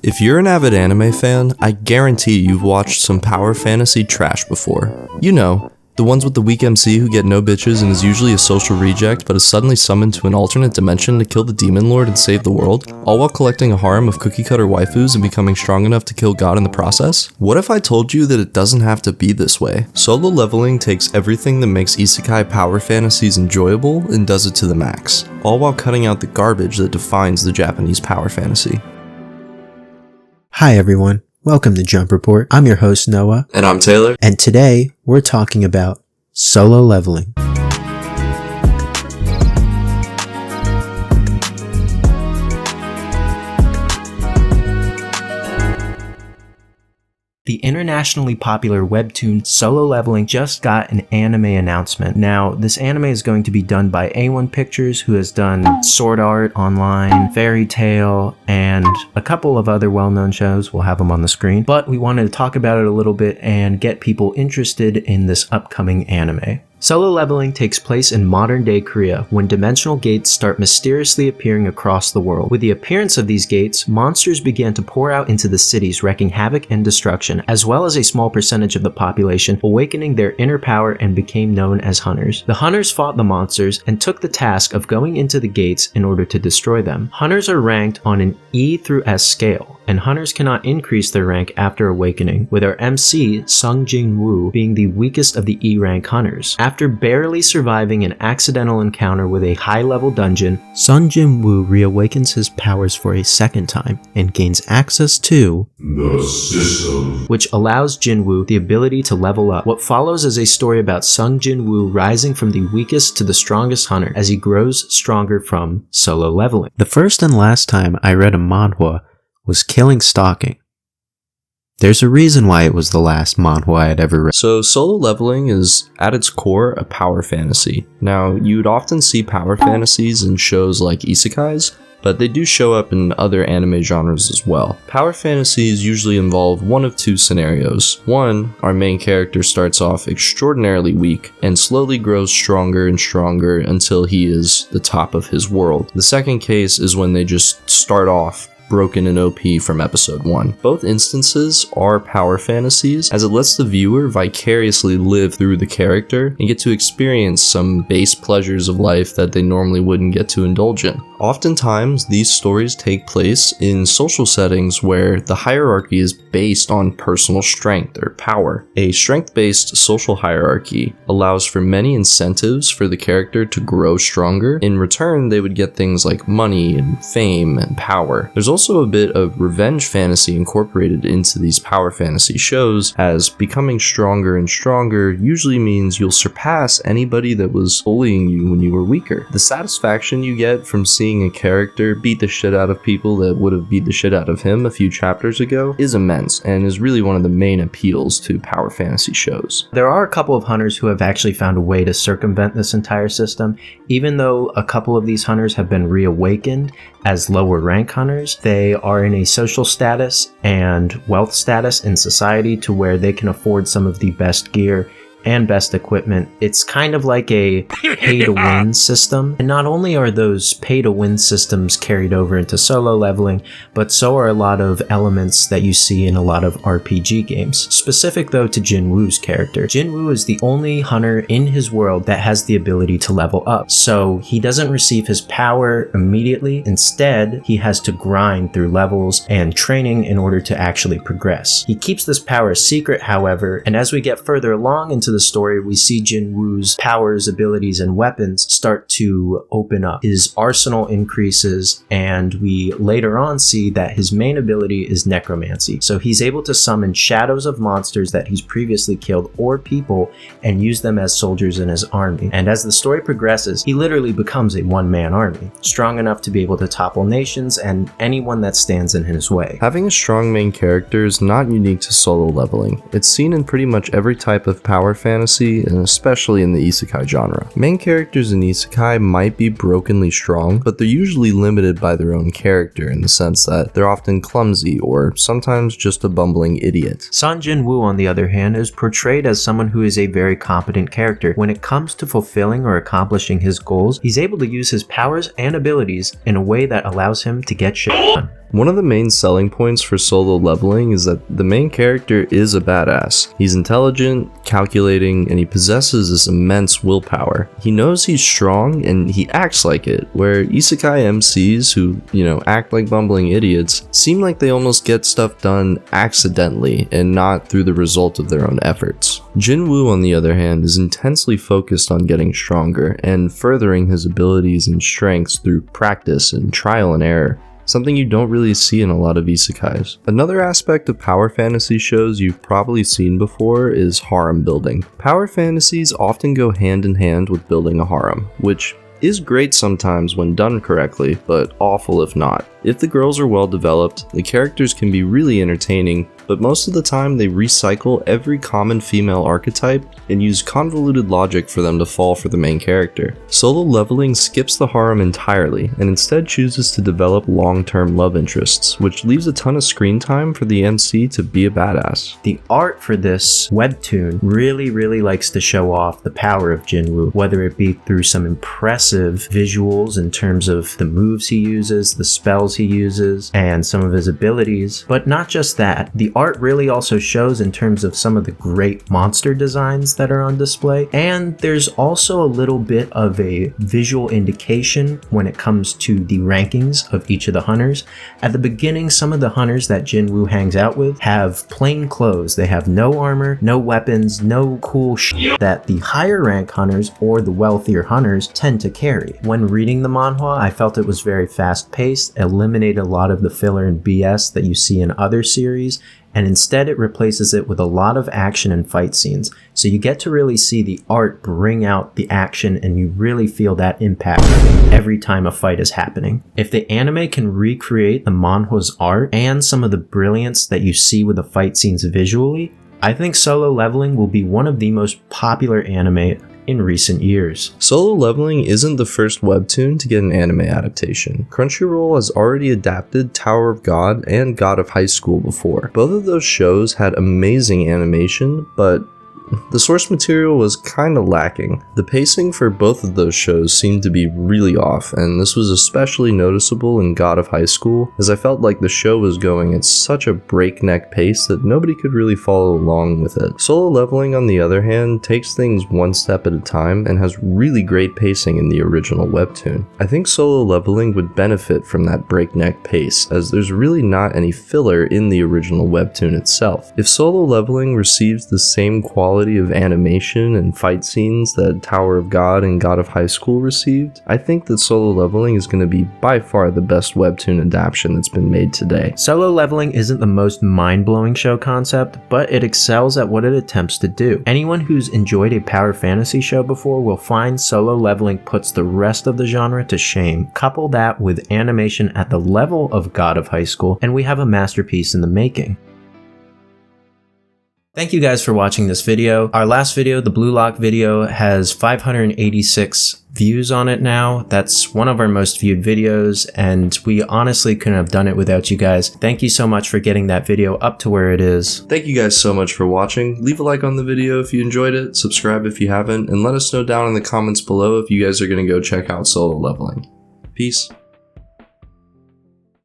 If you're an avid anime fan, I guarantee you've watched some power fantasy trash before. You know, the ones with the weak MC who get no bitches and is usually a social reject but is suddenly summoned to an alternate dimension to kill the demon lord and save the world, all while collecting a harem of cookie cutter waifus and becoming strong enough to kill God in the process? What if I told you that it doesn't have to be this way? Solo leveling takes everything that makes isekai power fantasies enjoyable and does it to the max, all while cutting out the garbage that defines the Japanese power fantasy. Hi everyone, welcome to Jump Report. I'm your host Noah. And I'm Taylor. And today we're talking about solo leveling. The internationally popular webtoon Solo Leveling just got an anime announcement. Now, this anime is going to be done by A1 Pictures, who has done Sword Art Online, Fairy Tail, and a couple of other well-known shows. We'll have them on the screen. But we wanted to talk about it a little bit and get people interested in this upcoming anime. Solo leveling takes place in modern-day Korea when dimensional gates start mysteriously appearing across the world. With the appearance of these gates, monsters began to pour out into the cities, wreaking havoc and destruction, as well as a small percentage of the population awakening their inner power and became known as hunters. The hunters fought the monsters and took the task of going into the gates in order to destroy them. Hunters are ranked on an E through S scale, and hunters cannot increase their rank after awakening, with our MC, Sung Jin-woo, being the weakest of the E-rank hunters. After barely surviving an accidental encounter with a high-level dungeon, Sung Jin-woo reawakens his powers for a second time and gains access to the system, which allows Jin-woo the ability to level up. What follows is a story about Sung Jin-woo rising from the weakest to the strongest hunter as he grows stronger from solo leveling. The first and last time I read a manhwa was Killing Stalking. There's a reason why it was the last manhwa I had ever read. So solo leveling is, at its core, a power fantasy. Now, you'd often see power fantasies in shows like isekais, but they do show up in other anime genres as well. Power fantasies usually involve one of two scenarios. One, our main character starts off extraordinarily weak and slowly grows stronger and stronger until he is the top of his world. The second case is when they just start off broken and OP from episode 1. Both instances are power fantasies, as it lets the viewer vicariously live through the character and get to experience some base pleasures of life that they normally wouldn't get to indulge in. Oftentimes, these stories take place in social settings where the hierarchy is based on personal strength or power. A strength-based social hierarchy allows for many incentives for the character to grow stronger. In return, they would get things like money and fame and power. There's also a bit of revenge fantasy incorporated into these power fantasy shows, as becoming stronger and stronger usually means you'll surpass anybody that was bullying you when you were weaker. The satisfaction you get from seeing a character beat the shit out of people that would have beat the shit out of him a few chapters ago is immense and is really one of the main appeals to power fantasy shows. There are a couple of hunters who have actually found a way to circumvent this entire system. Even though a couple of these hunters have been reawakened as lower rank hunters, they are in a social status and wealth status in society to where they can afford some of the best gear and best equipment. It's kind of like a pay-to-win system. And not only are those pay-to-win systems carried over into solo leveling, but so are a lot of elements that you see in a lot of RPG games. Specific though to Jin-woo's character. Jin-woo is the only hunter in his world that has the ability to level up. So he doesn't receive his power immediately. Instead, he has to grind through levels and training in order to actually progress. He keeps this power a secret, however, and as we get further along into the story, we see Jin-woo's powers, abilities, and weapons start to open up. His arsenal increases, and we later on see that his main ability is necromancy. So he's able to summon shadows of monsters that he's previously killed or people and use them as soldiers in his army. And as the story progresses, he literally becomes a one-man army, strong enough to be able to topple nations and anyone that stands in his way. Having a strong main character is not unique to solo leveling. It's seen in pretty much every type of power fantasy, and especially in the isekai genre. Main characters in isekai might be brokenly strong, but they're usually limited by their own character in the sense that they're often clumsy or sometimes just a bumbling idiot. Sung Jin-woo, on the other hand, is portrayed as someone who is a very competent character. When it comes to fulfilling or accomplishing his goals, he's able to use his powers and abilities in a way that allows him to get shit done. One of the main selling points for solo leveling is that the main character is a badass. He's intelligent, calculating, and he possesses this immense willpower. He knows he's strong and he acts like it, where Isekai MCs who, act like bumbling idiots seem like they almost get stuff done accidentally and not through the result of their own efforts. Jinwoo, on the other hand, is intensely focused on getting stronger and furthering his abilities and strengths through practice and trial and error, something you don't really see in a lot of isekais. Another aspect of power fantasy shows you've probably seen before is harem building. Power fantasies often go hand in hand with building a harem, which is great sometimes when done correctly, but awful if not. If the girls are well developed, the characters can be really entertaining, but most of the time they recycle every common female archetype and use convoluted logic for them to fall for the main character. Solo leveling skips the harem entirely and instead chooses to develop long-term love interests, which leaves a ton of screen time for the MC to be a badass. The art for this webtoon really likes to show off the power of Jinwoo, whether it be through some impressive visuals in terms of the moves he uses, the spells he uses, and some of his abilities. But not just that, the art really also shows in terms of some of the great monster designs that are on display, and there's also a little bit of a visual indication when it comes to the rankings of each of the hunters. At the beginning, some of the hunters that Jinwoo hangs out with have plain clothes. They have no armor, no weapons, no cool shit that the higher rank hunters or the wealthier hunters tend to carry. When reading the manhwa, I felt it was very fast paced, eliminated a lot of the filler and BS that you see in other series, and instead it replaces it with a lot of action and fight scenes. So you get to really see the art bring out the action, and you really feel that impact every time a fight is happening. If the anime can recreate the manhwa's art and some of the brilliance that you see with the fight scenes visually, I think Solo Leveling will be one of the most popular anime in recent years. Solo Leveling isn't the first webtoon to get an anime adaptation. Crunchyroll has already adapted Tower of God and God of High School before. Both of those shows had amazing animation, but the source material was kinda lacking. The pacing for both of those shows seemed to be really off, and this was especially noticeable in God of High School, as I felt like the show was going at such a breakneck pace that nobody could really follow along with it. Solo Leveling, on the other hand, takes things one step at a time and has really great pacing in the original webtoon. I think Solo Leveling would benefit from that breakneck pace, as there's really not any filler in the original webtoon itself. If Solo Leveling receives the same quality of animation and fight scenes that Tower of God and God of High School received, I think that Solo Leveling is going to be by far the best webtoon adaptation that's been made today. Solo Leveling isn't the most mind-blowing show concept, but it excels at what it attempts to do. Anyone who's enjoyed a power fantasy show before will find Solo Leveling puts the rest of the genre to shame. Couple that with animation at the level of God of High School, and we have a masterpiece in the making. Thank you guys for watching this video. Our last video, the Blue Lock video, has 586 views on it now. That's one of our most viewed videos, and we honestly couldn't have done it without you guys. Thank you so much for getting that video up to where it is. Thank you guys so much for watching. Leave a like on the video if you enjoyed it, subscribe if you haven't, and let us know down in the comments below if you guys are going to go check out Solo Leveling. Peace.